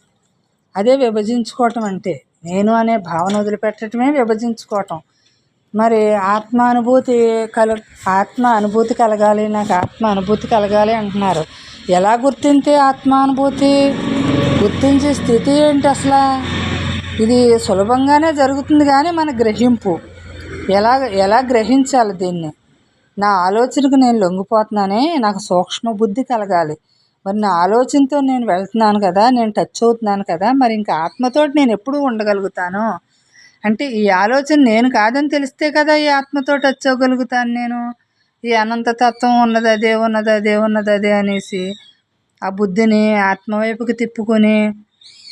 [SPEAKER 1] అదే విభజించుకోవటం అంటే. నేను అనే భావన వదిలిపెట్టడమే విభజించుకోవటం. మరి ఆత్మ అనుభూతి కలగాలి, నాకు ఆత్మ అనుభూతి కలగాలి అంటున్నారు. ఎలా గుర్తింతే ఆత్మానుభూతి? గుర్తించే స్థితి ఏంటి అసలు? ఇది సులభంగానే జరుగుతుంది కానీ మన గ్రహింపు ఎలా గ్రహించాలి దీన్ని? నా ఆలోచనకు నేను లొంగిపోతున్నానే, నాకు సూక్ష్మ బుద్ధి కలగాలి. మరి నా ఆలోచనతో నేను వెళ్తున్నాను కదా, నేను టచ్ అవుతున్నాను కదా, మరి ఇంకా ఆత్మతోటి నేను ఎప్పుడూ ఉండగలుగుతాను అంటే ఈ ఆలోచన నేను కాదని తెలిస్తే కదా ఈ ఆత్మతో టచ్ అవ్వగలుగుతాను నేను. ఈ అనంతతత్వం ఉన్నదే అనేసి ఆ బుద్ధిని ఆత్మవైపుకి తిప్పుకొని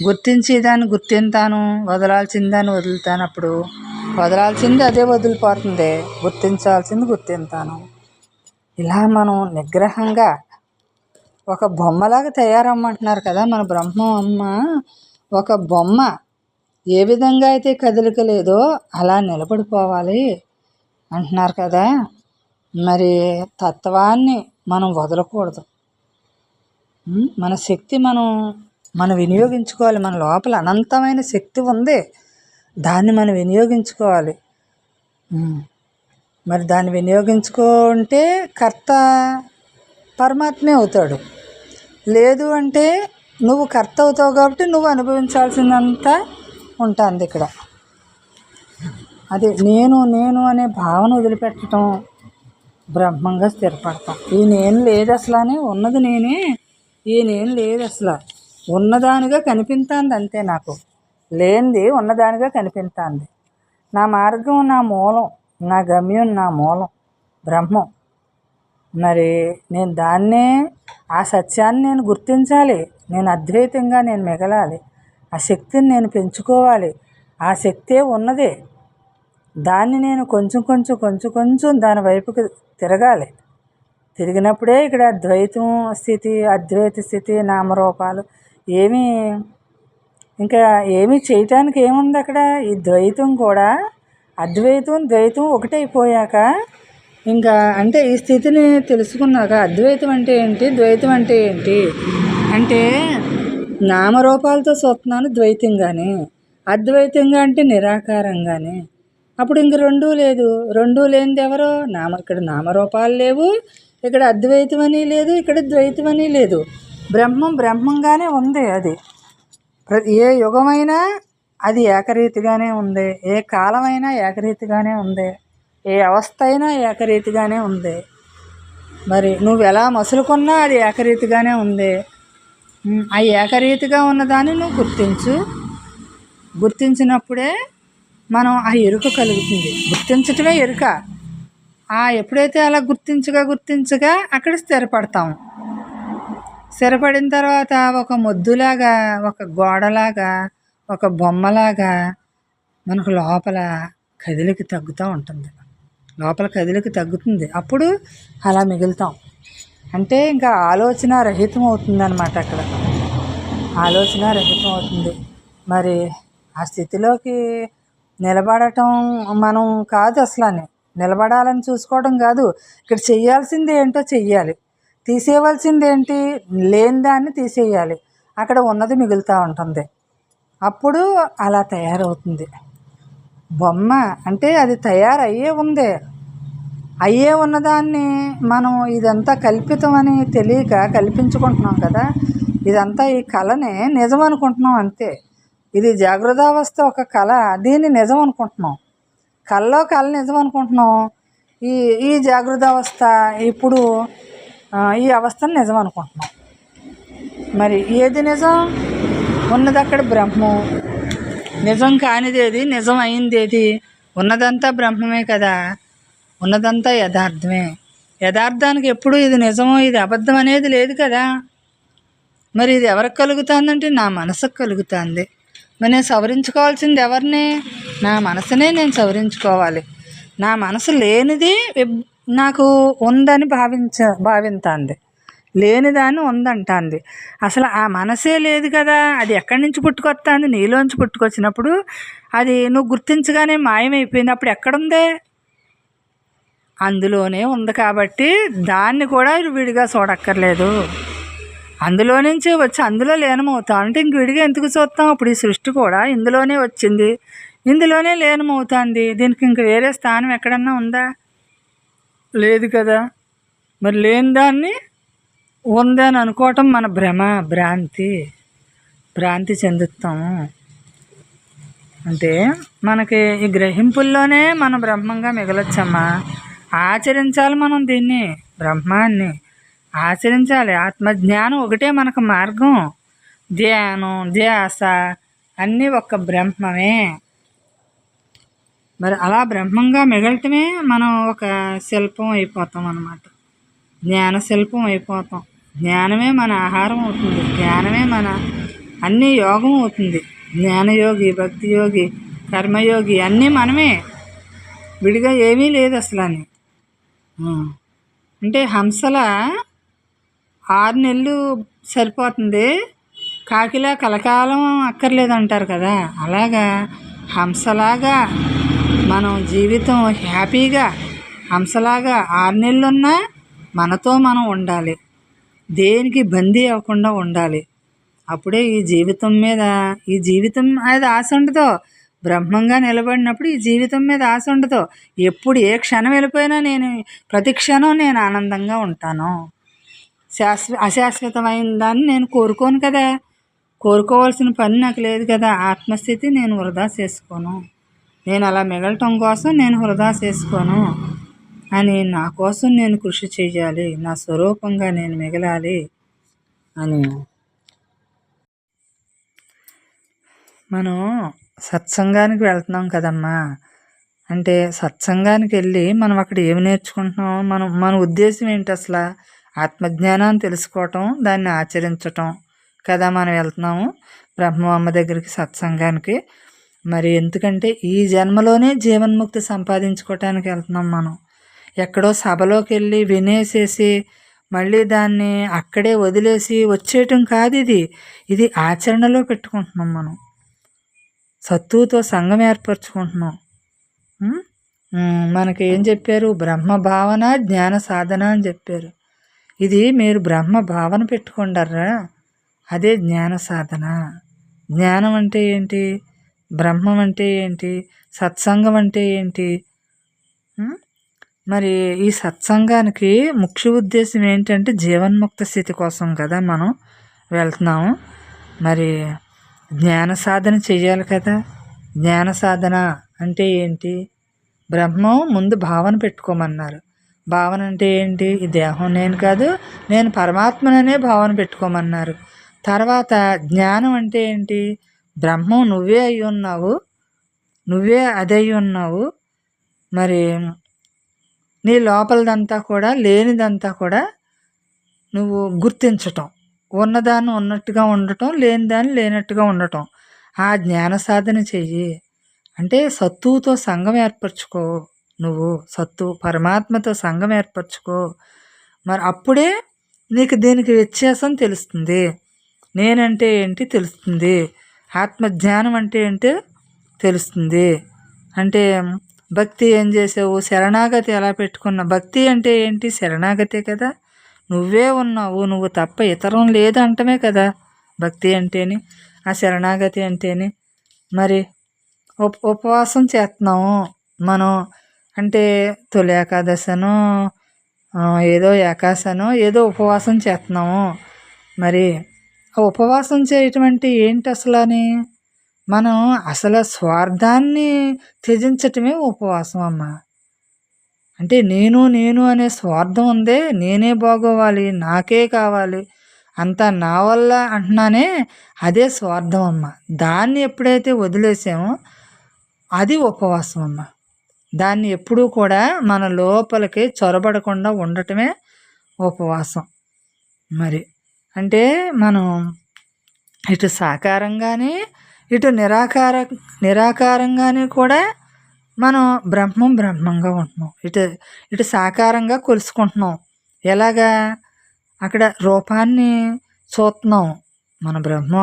[SPEAKER 1] గుర్తించేదాన్ని గుర్తింతాను, వదలాల్సిన దాన్ని వదులుతాను. అప్పుడు వదలాల్సింది అదే వదిలిపోతుంది, గుర్తించాల్సింది గుర్తింతాను. ఇలా మనం నిగ్రహంగా ఒక బొమ్మలాగా తయారమ్మంటున్నారు కదా మన బ్రహ్మం అమ్మ. ఒక బొమ్మ ఏ విధంగా అయితే కదలిక లేదో అలా నిలబడిపోవాలి అంటున్నారు కదా. మరి తత్వాన్ని మనం వదలకూడదు. మన శక్తి మనం వినియోగించుకోవాలి. మన లోపల అనంతమైన శక్తి ఉంది, దాన్ని మనం వినియోగించుకోవాలి. మరి దాన్ని వినియోగించుకుంటే కర్త పరమాత్మే అవుతాడు. లేదు అంటే నువ్వు కర్త అవుతావు కాబట్టి నువ్వు అనుభవించాల్సిందంతా ఉంటుంది ఇక్కడ. అదే నేను అనే భావన వదిలిపెట్టడం, బ్రహ్మంగా స్థిరపడతాం. ఈ నేను లేదు అసలు అని, ఉన్నది నేనే, ఈ నేను లేదు అసలు, ఉన్నదానిగా కనిపిస్తుంది అంతే. నాకు లేనిది ఉన్నదానిగా కనిపిస్తుంది. నా మార్గం నా మూలం, నా గమ్యం నా మూలం బ్రహ్మం. మరి నేను దాన్నే, ఆ సత్యాన్ని నేను గుర్తించాలి. నేను అద్వైతంగా నేను మిగలాలి. ఆ శక్తిని నేను పెంచుకోవాలి. ఆ శక్తే ఉన్నదే, దాన్ని నేను కొంచెం దాని వైపుకి తిరిగినప్పుడే ఇక్కడ ద్వైతం స్థితి, అద్వైత స్థితి, నామరూపాలు ఏమీ ఇంకా ఏమీ చేయటానికి ఏముంది అక్కడ. ఈ ద్వైతం కూడా అద్వైతం ద్వైతం ఒకటైపోయాక ఇంకా అంటే ఈ స్థితిని తెలుసుకున్నాక అద్వైతం అంటే ఏంటి, ద్వైతం అంటే ఏంటి అంటే నామరూపాలతో చూస్తున్నాను ద్వైతంగానే, అద్వైతంగా అంటే నిరాకారంగానే. అప్పుడు ఇంక రెండూ లేదు. రెండూ లేనిది ఎవరో ఇక్కడ నామరూపాలు లేవు, ఇక్కడ అద్వైతం అని లేదు, ఇక్కడ ద్వైతం అని లేదు. బ్రహ్మం బ్రహ్మంగానే ఉంది. అది ఏ యుగమైనా అది ఏకరీతిగానే ఉంది, ఏ కాలమైనా ఏకరీతిగానే ఉంది, ఏ అవస్థ అయినా ఏకరీతిగానే ఉంది. మరి నువ్వు ఎలా మసులుకున్నా అది ఏకరీతిగానే ఉంది. ఆ ఏకరీతిగా ఉన్నదాన్ని నువ్వు గుర్తించినప్పుడే మనం ఆ ఎరుక కలుగుతుంది. గుర్తించటమే ఎరుక. ఎప్పుడైతే అలా గుర్తించగా అక్కడ స్థిరపడతాము. స్థిరపడిన తర్వాత ఒక మొద్దులాగా, ఒక గోడలాగా, ఒక బొమ్మలాగా మనకు లోపల కదిలికి తగ్గుతూ ఉంటుంది. అప్పుడు అలా మిగులుతాం. అంటే ఇంకా ఆలోచన రహితం అవుతుంది అన్నమాట. అక్కడ ఆలోచన రహితం అవుతుంది. మరి ఆ స్థితిలోకి నిలబడటం మనం కాదు, అసలు నిలబడాలని చూసుకోవడం కాదు. ఇక్కడ చెయ్యాల్సింది ఏంటో చెయ్యాలి, తీసేయవలసింది ఏంటి, లేని దాన్ని తీసేయాలి. అక్కడ ఉన్నది మిగులుతూ ఉంటుంది. అప్పుడు అలా తయారవుతుంది బొమ్మ. అంటే అది తయారయ్యే ఉంది. అయ్యే ఉన్నదాన్ని మనం ఇదంతా కల్పితం అని తెలియక కల్పించుకుంటున్నాం కదా. ఇదంతా ఈ కళనే నిజం అనుకుంటున్నాం అంతే. ఇది జాగృతావస్థ ఒక కళ, దీన్ని నిజం అనుకుంటున్నాం. కళలో కళ నిజం అనుకుంటున్నాం. ఈ జాగృతావస్థ ఇప్పుడు ఈ అవస్థను నిజం అనుకుంటున్నాం. మరి ఏది నిజం? ఉన్నది అక్కడ బ్రహ్మం. నిజం కానిది ఏది, నిజం అయింది ఏది? ఉన్నదంతా బ్రహ్మమే కదా, ఉన్నదంతా యథార్థమే. యథార్థానికి ఎప్పుడు ఇది నిజమో ఇది అబద్ధం అనేది లేదు కదా. మరి ఇది ఎవరికి కలుగుతుందంటే నా మనసుకు కలుగుతుంది. మరి నేను సవరించుకోవాల్సింది ఎవరిని? నా మనసునే నేను సవరించుకోవాలి. నా మనసు లేనిది నాకు ఉందని భావించింది, లేనిదాన్ని ఉందంటుంది. అసలు ఆ మనసే లేదు కదా, అది ఎక్కడి నుంచి పుట్టుకొస్తుంది? నీలోంచి పుట్టుకొచ్చినప్పుడు అది నువ్వు గుర్తించగానే మాయమైపోయింది. అప్పుడు ఎక్కడుందే? అందులోనే ఉంది. కాబట్టి దాన్ని కూడా విడిగా చూడక్కర్లేదు. అందులో నుంచి వచ్చి అందులో లీనమవుతాం. అంటే ఇంక విడిగా ఎందుకు చూస్తాం? అప్పుడు ఈ సృష్టి కూడా ఇందులోనే వచ్చింది, ఇందులోనే లీనమవుతుంది. దీనికి ఇంక వేరే స్థానం ఎక్కడన్నా ఉందా? లేదు కదా. మరి లేని దాన్ని ఉందని అనుకోవటం మన భ్రాంతి చెందుతాము. అంటే మనకి ఈ గ్రహింపుల్లోనే మనం బ్రహ్మంగా మిగలొచ్చమ్మా. ఆచరించాలి మనం, దీన్ని బ్రహ్మాన్ని ఆచరించాలి. ఆత్మజ్ఞానం ఒకటే మనకు మార్గం. ధ్యానం, ధ్యాస అన్నీ ఒక్క బ్రహ్మమే. మరి అలా బ్రహ్మంగా మిగలటమే మనం ఒక శిల్పం అయిపోతాం అన్నమాట. జ్ఞాన శిల్పం అయిపోతాం. జ్ఞానమే మన ఆహారం అవుతుంది, జ్ఞానమే మన అన్నీ యోగం అవుతుంది. జ్ఞానయోగి, భక్తి యోగి, కర్మయోగి అన్నీ మనమే, విడిగా ఏమీ లేదు అసలు అని. అంటే హంసల 6 నెలలు సరిపోతుంది, కాకిలా కలకాలం అక్కర్లేదు అంటారు కదా. అలాగా హంసలాగా మనం జీవితం హ్యాపీగా, హంసలాగా 6 నెలలున్నా మనతో మనం ఉండాలి, దేనికి బందీ అవ్వకుండా ఉండాలి. అప్పుడే ఈ జీవితం మీద ఆశ ఉండదు. బ్రహ్మంగా నిలబడినప్పుడు ఈ జీవితం మీద ఆశ ఉండదు. ఎప్పుడు ఏ క్షణం వెళ్ళిపోయినా ప్రతి క్షణం నేను ఆనందంగా ఉంటాను. అశాశ్వతమైన దాన్ని నేను కోరుకోను కదా, కోరుకోవాల్సిన పని నాకు లేదు కదా. ఆత్మస్థితి నేను వృధా చేసుకోను, నేను అలా మిగలటం కోసం నేను వృధా చేసుకోను అని, నా కోసం నేను కృషి చేయాలి, నా స్వరూపంగా నేను మిగలాలి అని. మనం సత్సంగానికి వెళ్తున్నాం కదమ్మా. అంటే సత్సంగానికి వెళ్ళి మనం అక్కడ ఏమి నేర్చుకుంటున్నాం? మన ఉద్దేశం ఏంటి అసలు? ఆత్మజ్ఞానాన్ని తెలుసుకోవటం, దాన్ని ఆచరించటం కదా మనం వెళ్తున్నాము బ్రహ్మమ్మ దగ్గరికి, సత్సంగానికి. మరి ఎందుకంటే ఈ జన్మలోనే జీవన్ముక్తి సంపాదించుకోవటానికి వెళ్తున్నాం మనం. ఎక్కడో సభలోకి వెళ్ళి వినేసేసి మళ్ళీ దాన్ని అక్కడే వదిలేసి వచ్చేయటం కాదు. ఇది ఆచరణలో పెట్టుకుంటున్నాం మనం. సత్తువుతో సంఘం ఏర్పరచుకుంటున్నాం. మనకి ఏం చెప్పారు? బ్రహ్మ భావన జ్ఞాన సాధన అని చెప్పారు. ఇది మీరు బ్రహ్మ భావన పెట్టుకుంటారా, అదే జ్ఞాన సాధన. జ్ఞానం అంటే ఏంటి? బ్రహ్మం అంటే ఏంటి? సత్సంగం అంటే ఏంటి? మరి ఈ సత్సంగానికి ముఖ్య ఉద్దేశం ఏంటంటే జీవన్ముక్త స్థితి కోసం కదా మనం వెళ్తున్నాము. మరి జ్ఞాన సాధన చెయ్యాలి కదా. జ్ఞాన సాధన అంటే ఏంటి? బ్రహ్మం ముందు భావన పెట్టుకోమన్నారు. భావన అంటే ఏంటి? ఈ దేహం నేను కాదు, నేను పరమాత్మననే భావన పెట్టుకోమన్నారు. తర్వాత జ్ఞానం అంటే ఏంటి? బ్రహ్మం నువ్వే అయి ఉన్నావు, నువ్వే అదై ఉన్నావు. మరి నీ లోపలదంతా కూడా లేనిదంతా కూడా నువ్వు గుర్తించటం, ఉన్నదాన్ని ఉన్నట్టుగా ఉండటం, లేనిదాన్ని లేనట్టుగా ఉండటం. ఆ జ్ఞాన సాధన చెయ్యి. అంటే సత్తువుతో సంఘం ఏర్పరచుకో. నువ్వు పరమాత్మతో సంఘం ఏర్పరచుకో. మరి అప్పుడే నీకు దీనికి వ్యత్యాసం తెలుస్తుంది. నేనంటే ఏంటి తెలుస్తుంది. ఆత్మజ్ఞానం అంటే ఏంటి తెలుస్తుంది. అంటే భక్తి ఏం చేసావు? శరణాగతి ఎలా పెట్టుకున్నా? భక్తి అంటే ఏంటి? శరణాగతే కదా. నువ్వే ఉన్నావు, నువ్వు తప్ప ఇతరం లేదంటమే కదా భక్తి అంటేని, ఆ శరణాగతి అంటేని. మరి ఉపవాసం చేస్తున్నాము మనం అంటే తొలి ఏకాదశనో ఏదో ఏకాశనో ఏదో ఉపవాసం చేస్తున్నాము. మరి ఆ ఉపవాసం చేయటం అంటే ఏంటి అసలు అని? మనం అసలు స్వార్థాన్ని త్యజించటమే ఉపవాసం అమ్మ. అంటే నేను అనే స్వార్థం ఉందే, నేనే బాగోవాలి, నాకే కావాలి, అంతా నా వల్ల అంటున్నానే, అదే స్వార్థం అమ్మ. దాన్ని ఎప్పుడైతే వదిలేసామో అది ఉపవాసం అమ్మ. దాన్ని ఎప్పుడూ కూడా మన లోపలికి చొరబడకుండా ఉండటమే ఉపవాసం. మరి అంటే మనం ఇటు సాకారంగానే ఇటు నిరాకారంగానే కూడా మనం బ్రహ్మంగా ఉంటున్నాం. ఇటు సాకారంగా కొలుసుకుంటున్నాం. ఎలాగా? అక్కడ రూపాన్ని చూస్తున్నాం. మన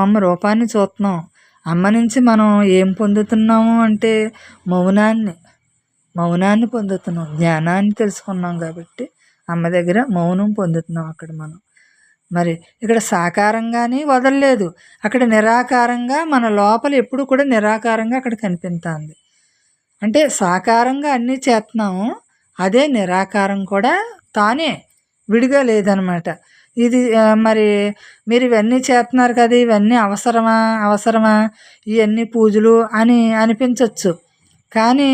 [SPEAKER 1] అమ్మ రూపాన్ని చూస్తున్నాం. అమ్మ నుంచి మనం ఏం పొందుతున్నాము అంటే మౌనాన్ని పొందుతున్నాం. జ్ఞానాన్ని తెలుసుకున్నాం కాబట్టి అమ్మ దగ్గర మౌనం పొందుతున్నాం అక్కడ మనం. మరి ఇక్కడ సాకారంగానే వదలలేదు, అక్కడ నిరాకారంగా మన లోపల ఎప్పుడు కూడా నిరాకారంగా అక్కడ కనిపిస్తుంది. అంటే సాకారంగా అన్నీ చేస్తున్నాము, అదే నిరాకారం కూడా తానే విడిగా లేదనమాట. ఇది మరి మీరు ఇవన్నీ చేస్తున్నారు కదా, ఇవన్నీ అవసరమా ఇవన్నీ పూజలు అని అనిపించవచ్చు. కానీ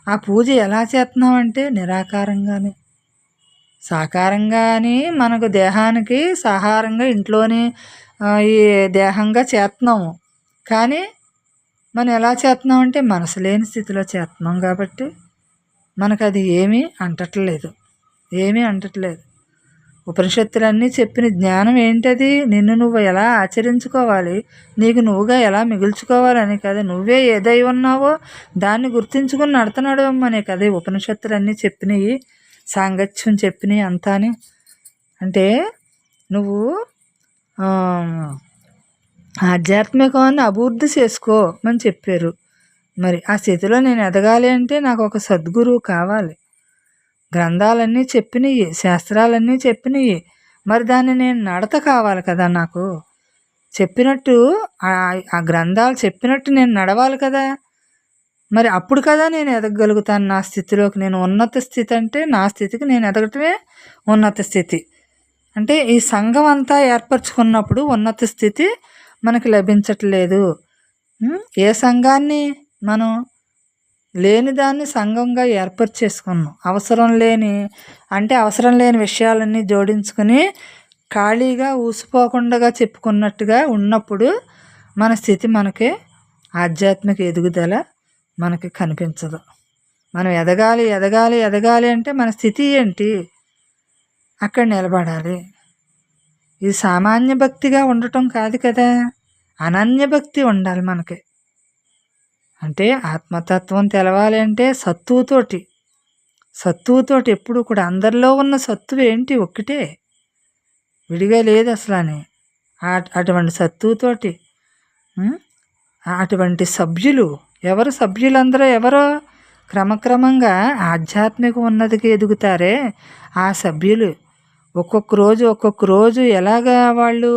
[SPEAKER 1] ఆ పూజ ఎలా చేస్తున్నామంటే నిరాకారంగానే. సాకారంగానే మనకు దేహానికి సహారంగా ఇంట్లోనే ఈ దేహంగా చేస్తున్నాము. కానీ మనం ఎలా చేస్తున్నామంటే మనసు లేని స్థితిలో చేస్తున్నాం కాబట్టి మనకు అది ఏమీ అంటట్లేదు. ఉపనిషత్తులన్నీ చెప్పిన జ్ఞానం ఏంటది? నిన్ను నువ్వు ఎలా ఆచరించుకోవాలి, నీకు నువ్వుగా ఎలా మిగుల్చుకోవాలని కదా. నువ్వే ఏదై ఉన్నావో దాన్ని గుర్తించుకుని నడతనడవమ్మనే కదా ఉపనిషత్తులన్నీ చెప్పినవి, సాంగత్యం చెప్పినవి అంతాని. అంటే నువ్వు ఆధ్యాత్మికాన్ని అభివృద్ధి చేసుకో అని చెప్పారు. మరి ఆ స్థితిలో నేను ఎదగాలి అంటే నాకు ఒక సద్గురువు కావాలి. గ్రంథాలన్నీ చెప్పినవి, శాస్త్రాలన్నీ చెప్పినవి, మరి దాన్ని నేను నడత కావాలి కదా. నాకు చెప్పినట్టు ఆ గ్రంథాలు చెప్పినట్టు నేను నడవాలి కదా. మరి అప్పుడు కదా నేను ఎదగగలుగుతాను నా స్థితిలోకి. నేను ఉన్నత స్థితి అంటే నా స్థితికి నేను ఎదగటమే ఉన్నత స్థితి. అంటే ఈ సంఘం అంతా ఏర్పరచుకున్నప్పుడు ఉన్నత స్థితి మనకు లభించట్లేదు. ఏ సంఘాన్ని మనం లేని దాన్ని సంఘంగా ఏర్పరచేసుకున్నాం. అవసరం లేని విషయాలన్నీ జోడించుకొని ఖాళీగా ఊసిపోకుండా చెప్పుకున్నట్టుగా ఉన్నప్పుడు మన స్థితి మనకి ఆధ్యాత్మిక ఎదుగుదల మనకి కనిపించదు. మనం ఎదగాలి అంటే మన స్థితి ఏంటి? అక్కడ నిలబడాలి. ఇది సామాన్య భక్తిగా ఉండటం కాదు కదా, అనన్య భక్తి ఉండాలి మనకి. అంటే ఆత్మతత్వం తెలవాలి అంటే సత్తువుతోటి సత్తువుతోటి ఎప్పుడు కూడా అందరిలో ఉన్న సత్తువు ఏంటి? ఒక్కటే, విడిగా లేదు అసలని. అటువంటి సత్తువుతోటి అటువంటి సభ్యులు ఎవరు? సభ్యులందరూ ఎవరో క్రమక్రమంగా ఆధ్యాత్మిక ఉన్నతికి ఎదుగుతారే ఆ సభ్యులు. ఒక్కొక్క రోజు ఎలాగా వాళ్ళు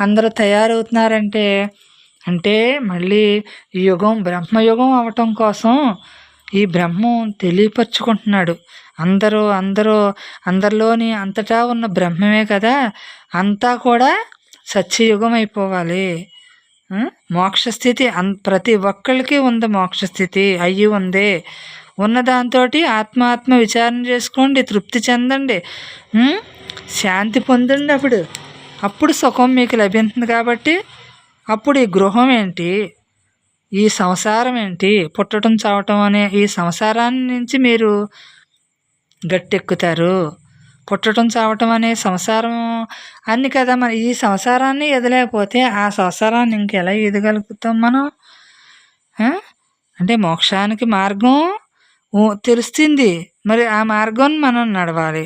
[SPEAKER 1] అందరూ తయారవుతున్నారంటే, మళ్ళీ ఈ యుగం బ్రహ్మయుగం అవటం కోసం ఈ బ్రహ్మం తెలియపరుచుకుంటున్నాడు. అందరిలోని అంతటా ఉన్న బ్రహ్మమే కదా, అంతా కూడా సత్యయుగం అయిపోవాలి. మోక్షస్థితి ప్రతి ఒక్కళ్ళకి ఉంది, మోక్షస్థితి అయ్యి ఉంది. ఉన్న దాంతో ఆత్మ విచారణ చేసుకోండి, తృప్తి చెందండి, శాంతి పొందండి. అప్పుడు సుఖం మీకు లభిస్తుంది. కాబట్టి అప్పుడు ఈ గృహం ఏంటి, ఈ సంసారం ఏంటి, పుట్టడం చావటం అనే ఈ సంసారాన్ని నుంచి మీరు గట్టెక్కుతారు. పుట్టడం చావటం అనే సంసారం అన్ని కదా, మరి ఈ సంసారాన్ని ఎదలేకపోతే ఆ సంసారాన్ని ఇంకెలా ఎదగలుగుతాం మనం? మోక్షానికి మార్గం తెలుస్తుంది, మరి ఆ మార్గం మనం నడవాలి.